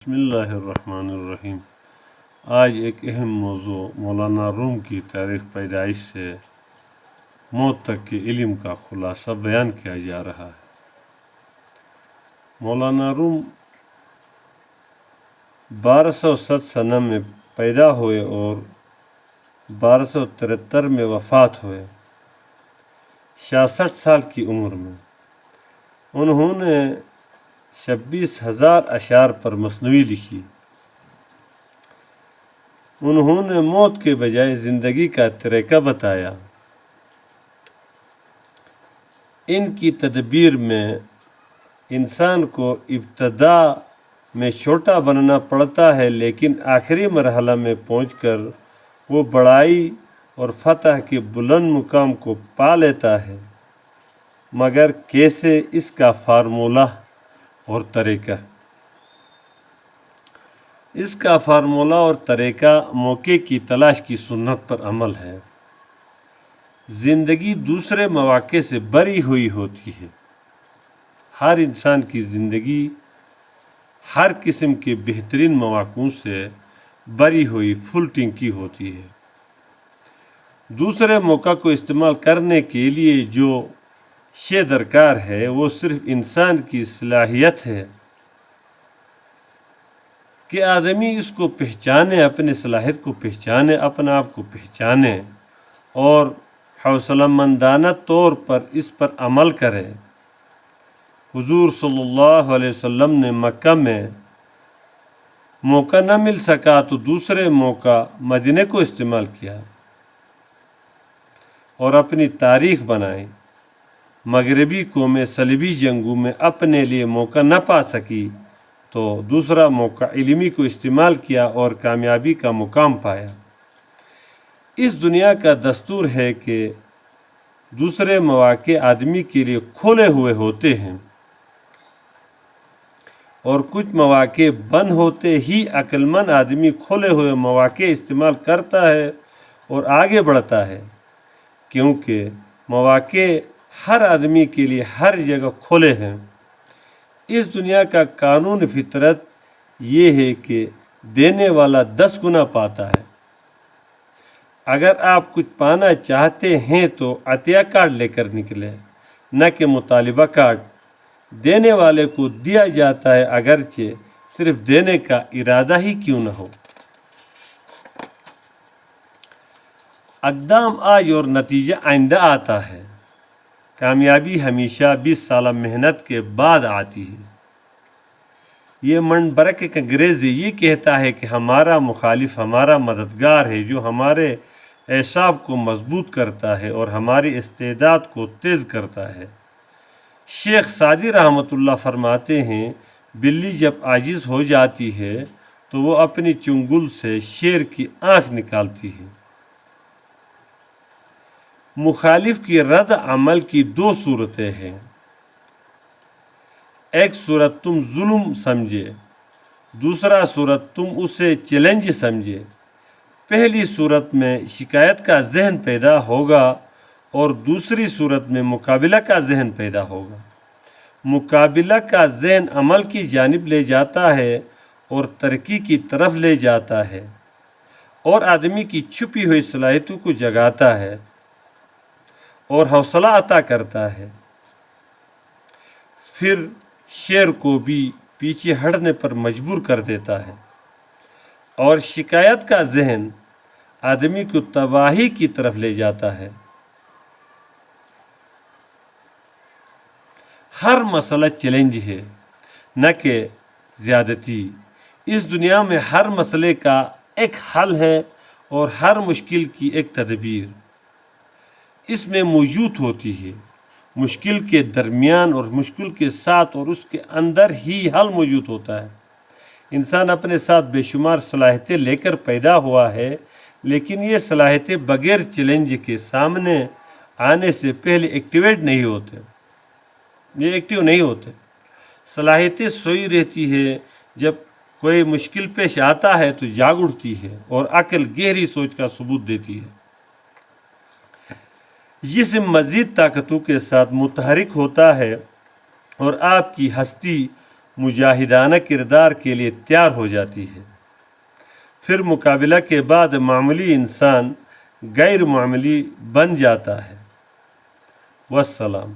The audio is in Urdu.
بسم اللہ الرحمن الرحیم۔ آج ایک اہم موضوع مولانا روم کی تاریخ پیدائش سے موت تک کے علم کا خلاصہ بیان کیا جا رہا ہے۔ مولانا روم 1207 میں پیدا ہوئے اور 1273 میں وفات ہوئے، 66 سال کی عمر میں۔ انہوں نے 26,000 اشعار پر مثنوی لکھی۔ انہوں نے موت کے بجائے زندگی کا طریقہ بتایا۔ ان کی تدبیر میں انسان کو ابتدا میں چھوٹا بننا پڑتا ہے، لیکن آخری مرحلہ میں پہنچ کر وہ بڑائی اور فتح کے بلند مقام کو پا لیتا ہے۔ مگر کیسے؟ اس کا فارمولہ اور طریقہ۔ اس کا فارمولہ اور طریقہ موقع کی تلاش کی سنت پر عمل ہے۔ زندگی دوسرے مواقع سے بری ہوئی ہوتی ہے۔ ہر انسان کی زندگی ہر قسم کے بہترین مواقعوں سے بری ہوئی فل ٹینکی ہوتی ہے۔ دوسرے موقع کو استعمال کرنے کے لیے جو شے درکار ہے وہ صرف انسان کی صلاحیت ہے کہ آدمی اس کو پہچانے، اپنے صلاحیت کو پہچانے، اپنا آپ کو پہچانے اور حوصلہ مندانہ طور پر اس پر عمل کرے۔ حضور صلی اللہ علیہ وسلم نے مکہ میں موقع نہ مل سکا تو دوسرے موقع مدینے کو استعمال کیا اور اپنی تاریخ بنائی۔ مغربی قومیں صلیبی جنگوں میں اپنے لیے موقع نہ پا سکی تو دوسرا موقع علمی کو استعمال کیا اور کامیابی کا مقام پایا۔ اس دنیا کا دستور ہے کہ دوسرے مواقع آدمی کے لیے کھولے ہوئے ہوتے ہیں اور کچھ مواقع بند ہوتے ہی عقل مند آدمی کھولے ہوئے مواقع استعمال کرتا ہے اور آگے بڑھتا ہے، کیونکہ مواقع ہر آدمی کے لیے ہر جگہ کھولے ہیں۔ اس دنیا کا قانون فطرت یہ ہے کہ دینے والا 10 گنا پاتا ہے۔ اگر آپ کچھ پانا چاہتے ہیں تو عطیہ کارڈ لے کر نکلیں، نہ کہ مطالبہ کارڈ۔ دینے والے کو دیا جاتا ہے، اگرچہ صرف دینے کا ارادہ ہی کیوں نہ ہو۔ اقدام آج اور نتیجہ آئندہ آتا ہے۔ کامیابی ہمیشہ 20 سالہ محنت کے بعد آتی ہے۔ یہ منبرک ایک انگریزی یہ کہتا ہے کہ ہمارا مخالف ہمارا مددگار ہے، جو ہمارے اعصاب کو مضبوط کرتا ہے اور ہماری استعداد کو تیز کرتا ہے۔ شیخ سعدی رحمۃ اللہ فرماتے ہیں، بلی جب عاجز ہو جاتی ہے تو وہ اپنی چنگل سے شیر کی آنکھ نکالتی ہے۔ مخالف کی رد عمل کی 2 صورتیں ہیں۔ ایک صورت تم ظلم سمجھے، دوسرا صورت تم اسے چیلنج سمجھے۔ پہلی صورت میں شکایت کا ذہن پیدا ہوگا اور دوسری صورت میں مقابلہ کا ذہن پیدا ہوگا۔ مقابلہ کا ذہن عمل کی جانب لے جاتا ہے اور ترقی کی طرف لے جاتا ہے اور آدمی کی چھپی ہوئی صلاحیتوں کو جگاتا ہے اور حوصلہ عطا کرتا ہے۔ پھر شیر کو بھی پیچھے ہٹنے پر مجبور کر دیتا ہے اور شکایت کا ذہن آدمی کو تباہی کی طرف لے جاتا ہے۔ ہر مسئلہ چیلنج ہے، نہ کہ زیادتی۔ اس دنیا میں ہر مسئلے کا ایک حل ہے اور ہر مشکل کی ایک تدبیر اس میں موجود ہوتی ہے۔ مشکل کے درمیان اور مشکل کے ساتھ اور اس کے اندر ہی حل موجود ہوتا ہے۔ انسان اپنے ساتھ بے شمار صلاحیتیں لے کر پیدا ہوا ہے، لیکن یہ صلاحیتیں بغیر چیلنج کے سامنے آنے سے پہلے ایکٹیویٹ نہیں ہوتے۔ یہ ایکٹیو نہیں ہوتے۔ صلاحیتیں سوئی رہتی ہے، جب کوئی مشکل پیش آتا ہے تو جاگ اٹھتی ہے اور عقل گہری سوچ کا ثبوت دیتی ہے۔ جسم مزید طاقتوں کے ساتھ متحرک ہوتا ہے اور آپ کی ہستی مجاہدانہ کردار کے لیے تیار ہو جاتی ہے۔ پھر مقابلہ کے بعد معمولی انسان غیر معمولی بن جاتا ہے۔ والسلام۔